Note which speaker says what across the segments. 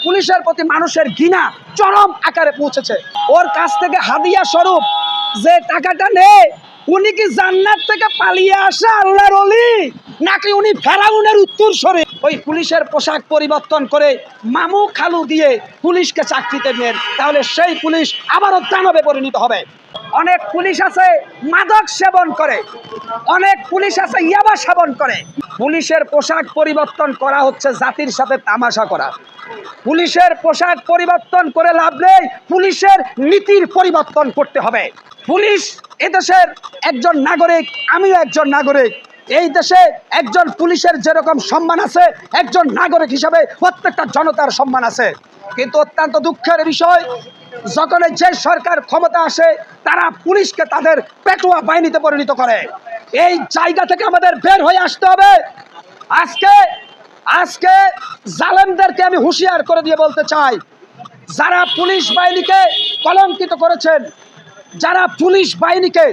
Speaker 1: পুলিশের প্রতি মানুষের ঘৃণা চরম আকারে পৌঁছেছে। ওর কাছ থেকে হাদিয়া স্বরূপ যে টাকাটা নেয়, উনি কি জান্নাত থেকে পালিয়ে আসা আল্লাহর ওলি, নাকি উনি ফেরাউনের উত্তরসূরি? ওই পুলিশের পোশাক পরিবর্তন করে মামু খালু দিয়ে পুলিশকে চাকরিতে নেন, তাহলে সেই পুলিশ আবারও দানবে পরিণত হবে। অনেক পুলিশ আছে মাদক সেবন করে, অনেক পুলিশ আছে ইয়াবা সেবন করে। পুলিশের পোশাক পরিবর্তন করা হচ্ছে জাতির সাথে তামাশা করা। পুলিশের পোশাক পরিবর্তন করে লাভ নেই, পুলিশের নীতির পরিবর্তন করতে হবে। পুলিশ এদেশের একজন নাগরিক, আমিও একজন নাগরিক। এই দেশে একজন পুলিশের যেরকম সম্মান আছে, একজন নাগরিক হিসাবে প্রত্যেকটা জনতার সম্মান আছে। কিন্তু অত্যন্ত দুঃখের বিষয়, যখন যে সরকার ক্ষমতা আসে, তারা পুলিশকে তাদের পেটুয়া বাহিনীতে পরিণত করে। এই জায়গা থেকে আমাদের বের হয়ে আসতে হবে। আজকে জালেমদেরকে আমি হুঁশিয়ার করে দিয়ে বলতে চাই, যারা পুলিশ বাহিনীকে কলঙ্কিত করেছেন, যারা পুলিশ বাহিনীকে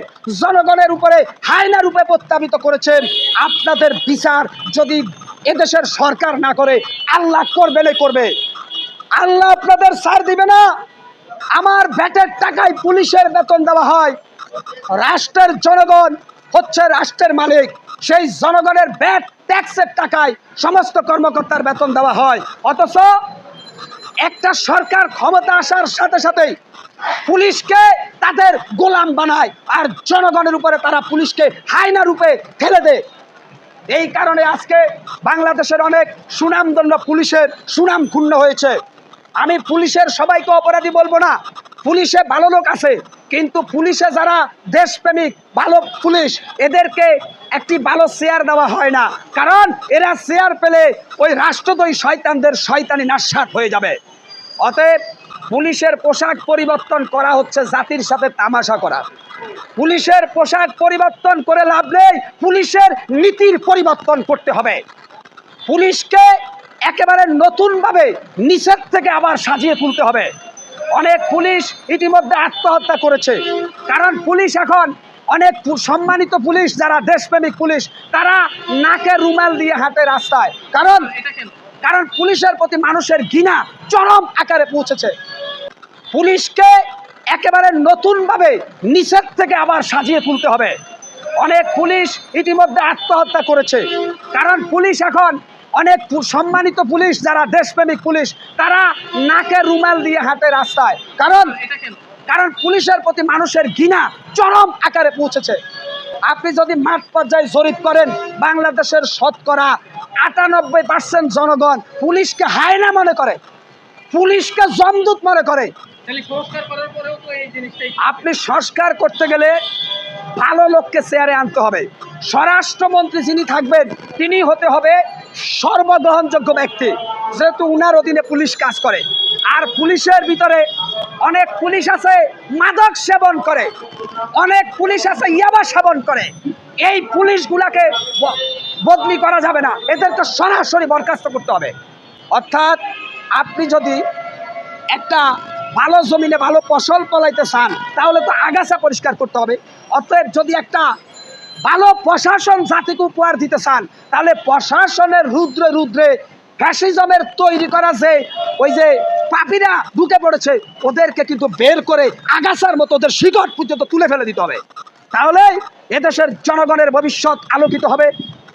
Speaker 1: জনগণের উপরে হায়না রূপে প্রত্যাপিত করেছেন, আপনাদের বিচার যদি এদেশের সরকার না করে, আল্লাহ করবে। আল্লাহ আপনাদের ছাড় দিবে না। আমার ভ্যাটের টাকায় পুলিশের বেতন দেওয়া হয়। রাষ্ট্রের জনগণ হচ্ছে রাষ্ট্রের মালিক, সেই জনগণের ভ্যাট ট্যাক্সের টাকায় সমস্ত কর্মকর্তার বেতন দেওয়া হয়। অথচ একটা সরকার ক্ষমতা আসার সাথে সাথেই পুলিশকে তাদের গোলাম বানায়, আর জনগণের উপরে তারা পুলিশকে হায়না রূপে ঠেলে দেয়। এই কারণে আজকে বাংলাদেশের অনেক সুনামধন্য পুলিশের সুনাম ক্ষুণ্ণ হয়েছে। আমি পুলিশের সবাইকে অপরাধী বলবো না, পুলিশে ভালো লোক আছে, কিন্তু পুলিশে যারা দেশপ্রেমিক ভালো পুলিশ, এদেরকে একটি ভালো চেয়ার দেওয়া হয় না, কারণ এরা চেয়ার পেলে ওই রাষ্ট্রদ্রোহী শয়তানদের শয়তানি নাস্যাৎ হয়ে যাবে। অতএব পুলিশের পোশাক পরিবর্তন করা হচ্ছে জাতির সাথে তামাশা করা। পুলিশের পোশাক পরিবর্তন করে লাভ নেই, পুলিশের নীতির পরিবর্তন করতে হবে। পুলিশকে একেবারে নতুনভাবে নিচের থেকে আবার সাজিয়ে তুলতে হবে। অনেক পুলিশ ইতিমধ্যে আত্মহত্যা করেছে, কারণ পুলিশ এখন অনেক সম্মানিত পুলিশ যারা দেশপ্রেমিক পুলিশ, তারা নাকে রুমাল দিয়ে হাঁটে রাস্তায়। কারণ পুলিশের প্রতি মানুষের ঘৃণা চরম আকারে পৌঁছেছে। পুলিশকে একেবারে নতুনভাবে নিচের থেকে আবার সাজিয়ে তুলতে হবে। অনেক পুলিশ ইতিমধ্যে আত্মহত্যা করেছে, কারণ পুলিশ এখন অনেক সম্মানিত পুলিশ যারা দেশপ্রেমিক পুলিশ, তারা নাকে রুমাল দিয়ে হাঁটে রাস্তায়। কারণ পুলিশের প্রতি মানুষের ঘৃণা চরম আকারে পৌঁছেছে। আপনি যদি মাঠ পর্যায়ে জরিপ করেন, বাংলাদেশের শতকরা 98% জনগণ পুলিশকে হায়না মনে করে, পুলিশকে জমদূত মনে করে। আপনি সংস্কার করতে গেলে ভালো লোককে চেয়ারে আনতে হবে। স্বরাষ্ট্রমন্ত্রী যিনি থাকবেন, তিনি হতে হবে সর্বগ্রহণযোগ্য ব্যক্তি, যেহেতু উনার অধীনে পুলিশ কাজ করে। আর পুলিশের ভিতরে অনেক পুলিশ আছে মাদক সেবন করে, অনেক পুলিশ আছে ইয়াবা সেবন করে। এই পুলিশগুলাকে বদলি করা যাবে না, এদেরকে সরাসরি বরখাস্ত করতে হবে। অর্থাৎ আপনি যদি একটা ভালো জমিনে ভালো ফসল ফলাইতে চান, তাহলে তো আগাছা পরিষ্কার করতে হবে। অতএব যদি একটা ভালো প্রশাসন জাতিকে উপহার দিতে চান, তাহলে প্রশাসনের রুদ্রে রুদ্রে ফ্যাসিজমের তৈরি করা ওই যে পাপীরা ঢুকে পড়েছে, ওদেরকে কিন্তু বের করে আগাছার মতো ওদের শিকড় পর্যন্ত তুলে ফেলে দিতে হবে। তাহলে এদেশের জনগণের ভবিষ্যৎ আলোকিত হবে,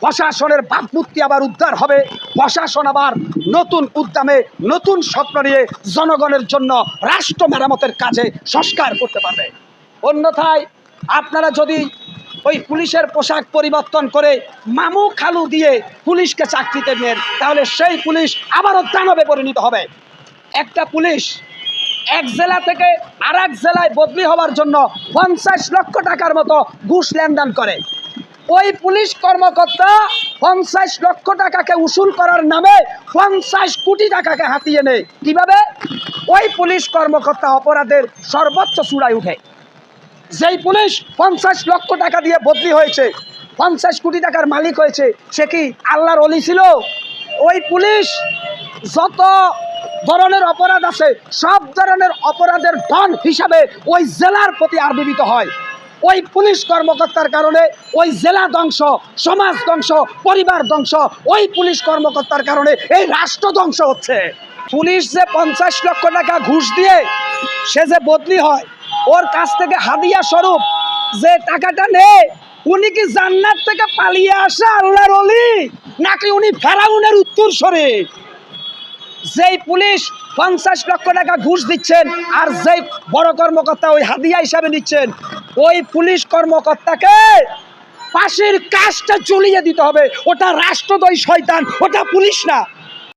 Speaker 1: প্রশাসনের ভাবমূর্তি আবার উদ্ধার হবে, প্রশাসন আবার নতুন উদ্যমে নতুন স্বপ্ন নিয়ে জনগণের জন্য রাষ্ট্র মেরামতের কাজে সংস্কার করতে পারবে। অন্যথায় আপনারা যদি ওই পুলিশের পোশাক পরিবর্তন করে মামু খালু দিয়ে পুলিশকে চাকরিতে নেন, তাহলে সেই পুলিশ আবারও দানবে পরিণত হবে। একটা পুলিশ এক জেলা থেকে আর এক জেলায় বদলি হওয়ার জন্য 50 লক্ষ টাকার মতো ঘুষ লেনদেন করে। ওই পুলিশ কর্মকর্তা 50 লক্ষ টাকাকে উসুল করার নামে 50 কোটি টাকাকে হাতিয়ে নেয়। কিভাবে? ওই পুলিশ কর্মকর্তা অপরাধের সর্বোচ্চ চূড়ায় উঠে। যেই পুলিশ 50 লক্ষ টাকা দিয়ে বদলি হয়েছে, 50 কোটি টাকার মালিক হয়েছে, সে কি আল্লাহর ওলি ছিল? ওই পুলিশ যত ধরনের অপরাধ আছে, সব ধরনের অপরাধের ডন হিসাবে ওই জেলার প্রতি আবির্ভূত হয়। ওই পুলিশ কর্মকর্তার কারণে ওই জেলা ধ্বংস, সমাজ ধ্বংস, পরিবার ধ্বংস। ওই পুলিশ কর্মকর্তার কারণে এই রাষ্ট্র ধ্বংস হচ্ছে। পুলিশ যে 50 লক্ষ টাকা ঘুষ দিয়ে সে যে বদলি হয়, ওর কাছ থেকে হাদিয়া স্বরূপ যে টাকাটা নেয়, উনি কি জান্নাত থেকে পালিয়ে আসা আল্লাহর ওলি, নাকি উনি ফেরাউনের উত্তরসূরি? যেই পুলিশ 50 লক্ষ টাকা ঘুষ দিচ্ছেন আর যেই বড় কর্মকর্তা ওই হাদিয়া হিসাবে নিচ্ছেন, ওই পুলিশ কর্মকর্তাকে ফাঁসির কাজটা ঝুলিয়ে দিতে হবে। ওটা রাষ্ট্রদ্রোহী শয়তান, ওটা পুলিশ না।